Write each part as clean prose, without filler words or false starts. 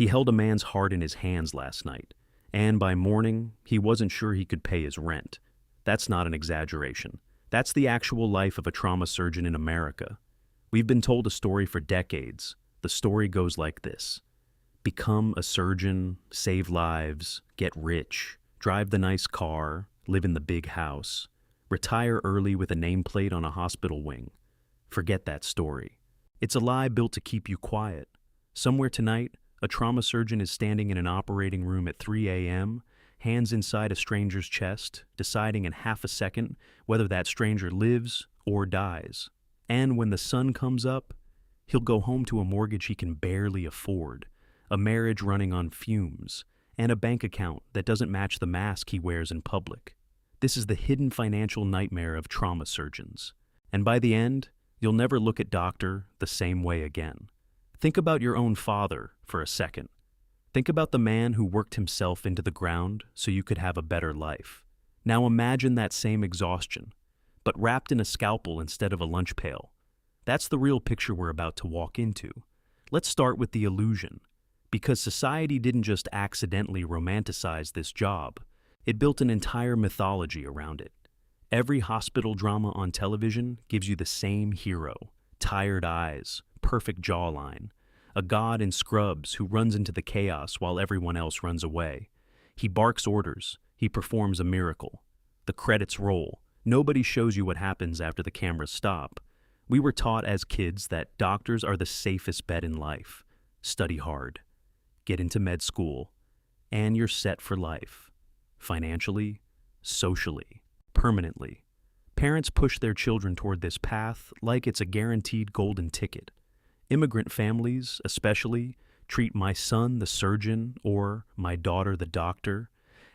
He held a man's heart in his hands last night, and by morning, he wasn't sure he could pay his rent. That's not an exaggeration. That's the actual life of a trauma surgeon in America. We've been told a story for decades. The story goes like this: become a surgeon, save lives, get rich, drive the nice car, live in the big house, retire early with a nameplate on a hospital wing. Forget that story. It's a lie built to keep you quiet. Somewhere tonight, a trauma surgeon is standing in an operating room at 3 a.m., hands inside a stranger's chest, deciding in half a second whether that stranger lives or dies. And when the sun comes up, he'll go home to a mortgage he can barely afford, a marriage running on fumes, and a bank account that doesn't match the mask he wears in public. This is the hidden financial nightmare of trauma surgeons. And by the end, you'll never look at doctor the same way again. Think about your own father for a second. Think about the man who worked himself into the ground so you could have a better life. Now imagine that same exhaustion, but wrapped in a scalpel instead of a lunch pail. That's the real picture we're about to walk into. Let's start with the illusion, because society didn't just accidentally romanticize this job. It built an entire mythology around it. Every hospital drama on television gives you the same hero: tired eyes, perfect jawline, a god in scrubs who runs into the chaos while everyone else runs away. He barks orders. He performs a miracle. The credits roll. Nobody shows you what happens after the cameras stop. We were taught as kids that doctors are the safest bet in life. Study hard. Get into med school. And you're set for life. Financially, socially, permanently. Parents push their children toward this path like it's a guaranteed golden ticket. Immigrant families, especially, treat my son, the surgeon, or my daughter, the doctor,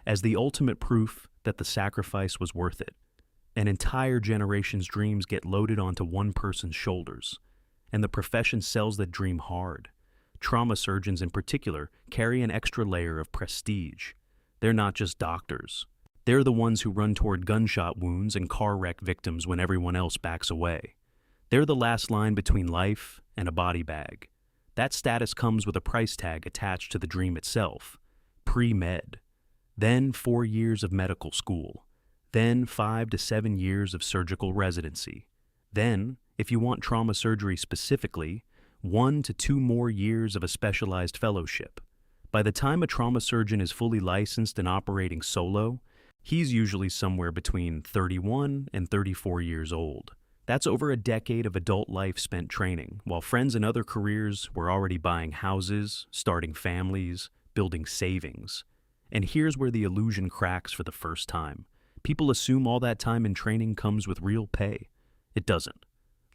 as the ultimate proof that the sacrifice was worth it. An entire generation's dreams get loaded onto one person's shoulders, and the profession sells that dream hard. Trauma surgeons in particular carry an extra layer of prestige. They're not just doctors. They're the ones who run toward gunshot wounds and car wreck victims when everyone else backs away. They're the last line between life and a body bag. That status comes with a price tag attached to the dream itself: pre-med. Then 4 years of medical school. Then 5 to 7 years of surgical residency. Then, if you want trauma surgery specifically, 1 to 2 more years of a specialized fellowship. By the time a trauma surgeon is fully licensed and operating solo, he's usually somewhere between 31 and 34 years old. That's over a decade of adult life spent training, while friends in other careers were already buying houses, starting families, building savings. And here's where the illusion cracks for the first time. People assume all that time in training comes with real pay. It doesn't.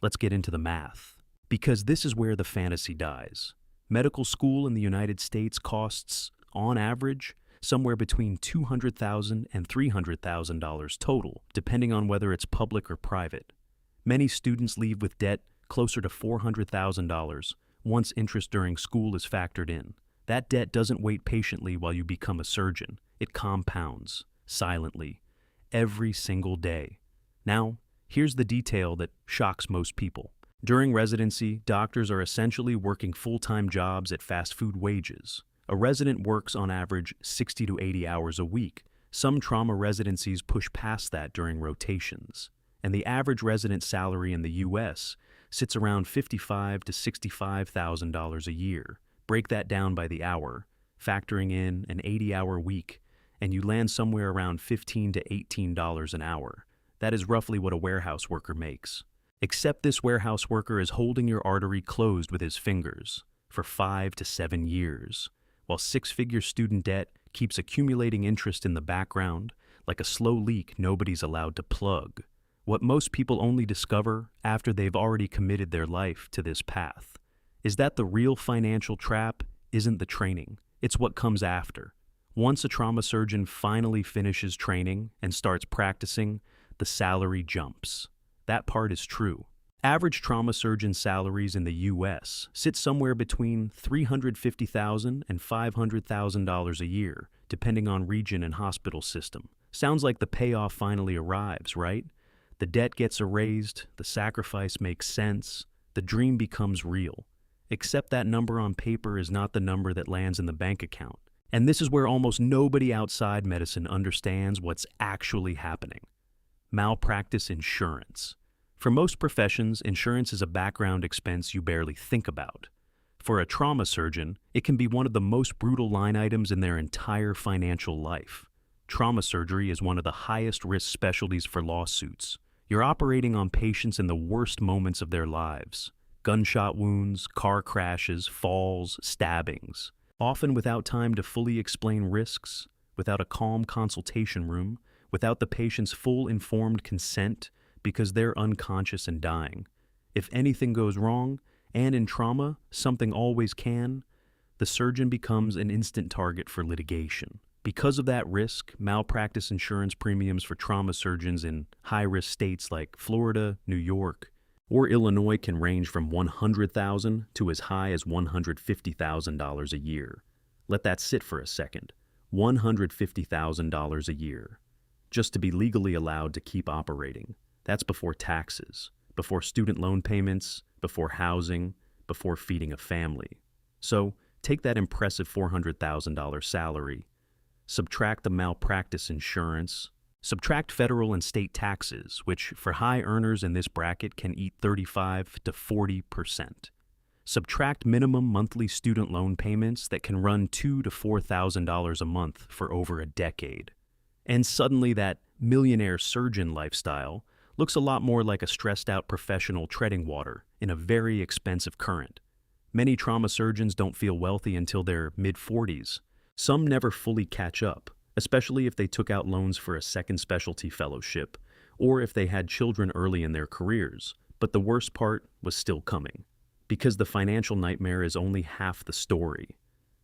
Let's get into the math. Because this is where the fantasy dies. Medical school in the United States costs, on average, somewhere between $200,000 and $300,000 total, depending on whether it's public or private. Many students leave with debt closer to $400,000 once interest during school is factored in. That debt doesn't wait patiently while you become a surgeon. It compounds, silently, every single day. Now, here's the detail that shocks most people. During residency, doctors are essentially working full-time jobs at fast food wages. A resident works on average 60 to 80 hours a week. Some trauma residencies push past that during rotations. And the average resident salary in the U.S. sits around $55,000 to $65,000 a year. Break that down by the hour, factoring in an 80-hour week, and you land somewhere around $15 to $18 an hour. That is roughly what a warehouse worker makes. Except this warehouse worker is holding your artery closed with his fingers for 5 to 7 years, while six-figure student debt keeps accumulating interest in the background like a slow leak nobody's allowed to plug. What most people only discover after they've already committed their life to this path is that the real financial trap isn't the training, it's what comes after. Once a trauma surgeon finally finishes training and starts practicing, the salary jumps. That part is true. Average trauma surgeon salaries in the U.S. sit somewhere between $350,000 and $500,000 a year, depending on region and hospital system. Sounds like the payoff finally arrives, right? The debt gets erased, the sacrifice makes sense, the dream becomes real. except that number on paper is not the number that lands in the bank account. And this is where almost nobody outside medicine understands what's actually happening. Malpractice insurance. For most professions, insurance is a background expense you barely think about. For a trauma surgeon, it can be one of the most brutal line items in their entire financial life. Trauma surgery is one of the highest risk specialties for lawsuits. You're operating on patients in the worst moments of their lives. Gunshot wounds, car crashes, falls, stabbings. Often without time to fully explain risks, without a calm consultation room, without the patient's full informed consent because they're unconscious and dying. If anything goes wrong, and in trauma, something always can, the surgeon becomes an instant target for litigation. Because of that risk, malpractice insurance premiums for trauma surgeons in high-risk states like Florida, New York, or Illinois can range from $100,000 to as high as $150,000 a year. Let that sit for a second. $150,000 a year. Just to be legally allowed to keep operating. That's before taxes, before student loan payments, before housing, before feeding a family. So, take that impressive $400,000 salary, subtract the malpractice insurance, subtract federal and state taxes, which for high earners in this bracket can eat 35 to 40%. Subtract minimum monthly student loan payments that can run $2,000 to $4,000 a month for over a decade. And suddenly that millionaire surgeon lifestyle looks a lot more like a stressed-out professional treading water in a very expensive current. Many trauma surgeons don't feel wealthy until their mid-40s. Some never fully catch up, especially if they took out loans for a second specialty fellowship or if they had children early in their careers. But the worst part was still coming, because the financial nightmare is only half the story.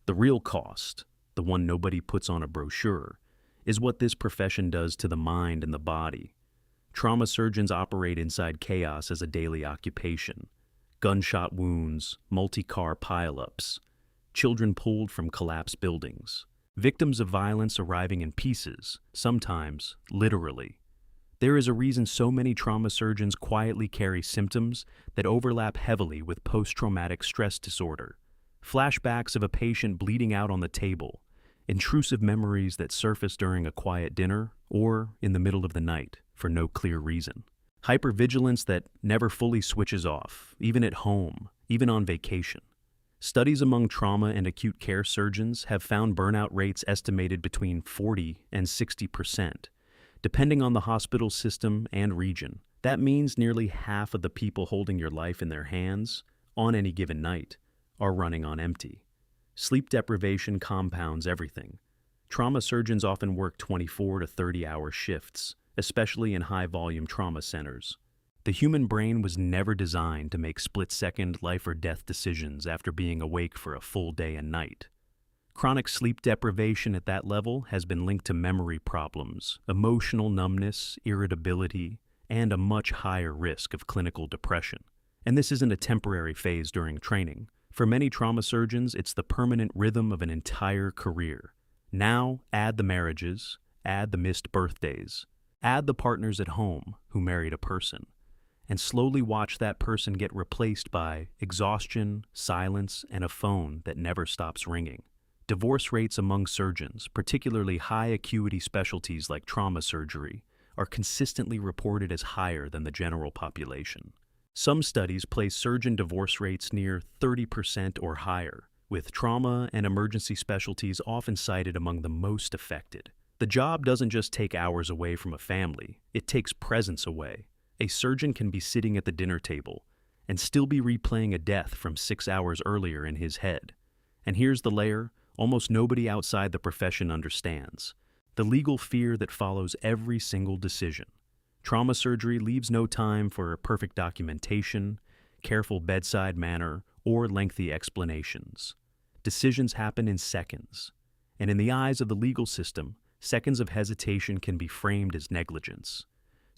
The real cost, the one nobody puts on a brochure, is what this profession does to the mind and the body. Trauma surgeons operate inside chaos as a daily occupation. Gunshot wounds, multi-car pileups, children pulled from collapsed buildings, victims of violence arriving in pieces, sometimes literally. There is a reason so many trauma surgeons quietly carry symptoms that overlap heavily with post-traumatic stress disorder, flashbacks of a patient bleeding out on the table, intrusive memories that surface during a quiet dinner or in the middle of the night for no clear reason. Hypervigilance that never fully switches off, even at home, even on vacation. Studies among trauma and acute care surgeons have found burnout rates estimated between 40 and 60%, depending on the hospital system and region. That means nearly half of the people holding your life in their hands, on any given night, are running on empty. Sleep deprivation compounds everything. Trauma surgeons often work 24 to 30-hour shifts, especially in high-volume trauma centers. The human brain was never designed to make split-second life-or-death decisions after being awake for a full day and night. Chronic sleep deprivation at that level has been linked to memory problems, emotional numbness, irritability, and a much higher risk of clinical depression. And this isn't a temporary phase during training. For many trauma surgeons, it's the permanent rhythm of an entire career. Now, add the marriages, add the missed birthdays, add the partners at home who married a person, and slowly watch that person get replaced by exhaustion, silence, and a phone that never stops ringing. Divorce rates among surgeons, particularly high-acuity specialties like trauma surgery, are consistently reported as higher than the general population. Some studies place surgeon divorce rates near 30% or higher, with trauma and emergency specialties often cited among the most affected. The job doesn't just take hours away from a family, it takes presence away. A surgeon can be sitting at the dinner table and still be replaying a death from 6 hours earlier in his head. And here's the layer almost nobody outside the profession understands: the legal fear that follows every single decision. Trauma surgery leaves no time for perfect documentation, careful bedside manner, or lengthy explanations. Decisions happen in seconds, and in the eyes of the legal system, seconds of hesitation can be framed as negligence,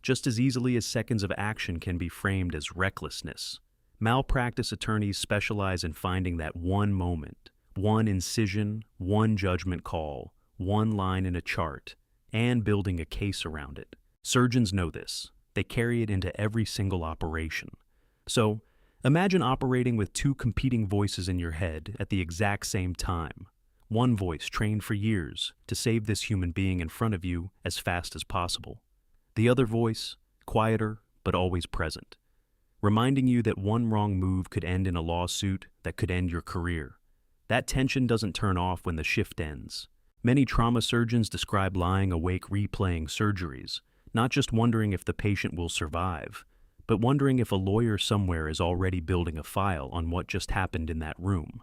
just as easily as seconds of action can be framed as recklessness. Malpractice attorneys specialize in finding that one moment, one incision, one judgment call, one line in a chart, and building a case around it. Surgeons know this. They carry it into every single operation. So, Imagine operating with two competing voices in your head at the exact same time. One voice trained for years to save this human being in front of you as fast as possible. The other voice, quieter but always present, reminding you that one wrong move could end in a lawsuit that could end your career. That tension doesn't turn off when the shift ends. Many trauma surgeons describe lying awake replaying surgeries, not just wondering if the patient will survive, but wondering if a lawyer somewhere is already building a file on what just happened in that room.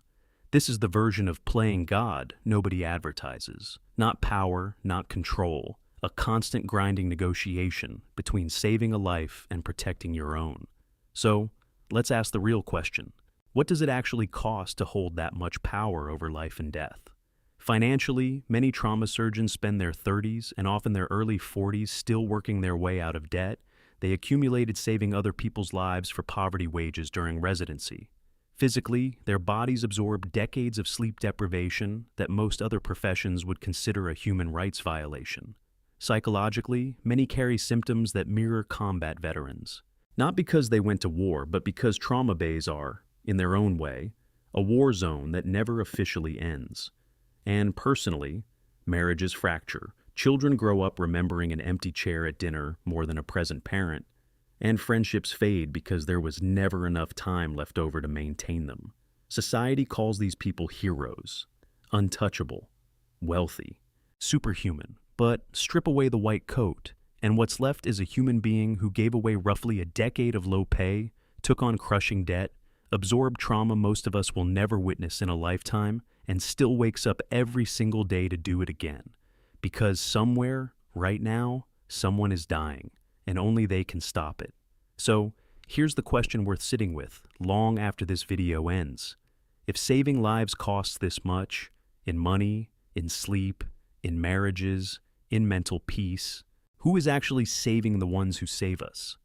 This is the version of playing God nobody advertises. Not power, not control, a constant grinding negotiation between saving a life and protecting your own. So, let's ask the real question. What does it actually cost to hold that much power over life and death? Financially, many trauma surgeons spend their 30s and often their early 40s still working their way out of debt. They accumulated saving other people's lives for poverty wages during residency. Physically, their bodies absorb decades of sleep deprivation that most other professions would consider a human rights violation. Psychologically, many carry symptoms that mirror combat veterans. Not because they went to war, but because trauma bays are, in their own way, a war zone that never officially ends. And personally, marriages fracture, children grow up remembering an empty chair at dinner more than a present parent, and friendships fade because there was never enough time left over to maintain them. Society calls these people heroes, untouchable, wealthy, superhuman, but strip away the white coat, and what's left is a human being who gave away roughly a decade of low pay, took on crushing debt, absorbed trauma most of us will never witness in a lifetime, and still wakes up every single day to do it again. Because somewhere, right now, someone is dying, and only they can stop it. So, here's the question worth sitting with, long after this video ends. If saving lives costs this much, in money, in sleep, in marriages, in mental peace, who is actually saving the ones who save us?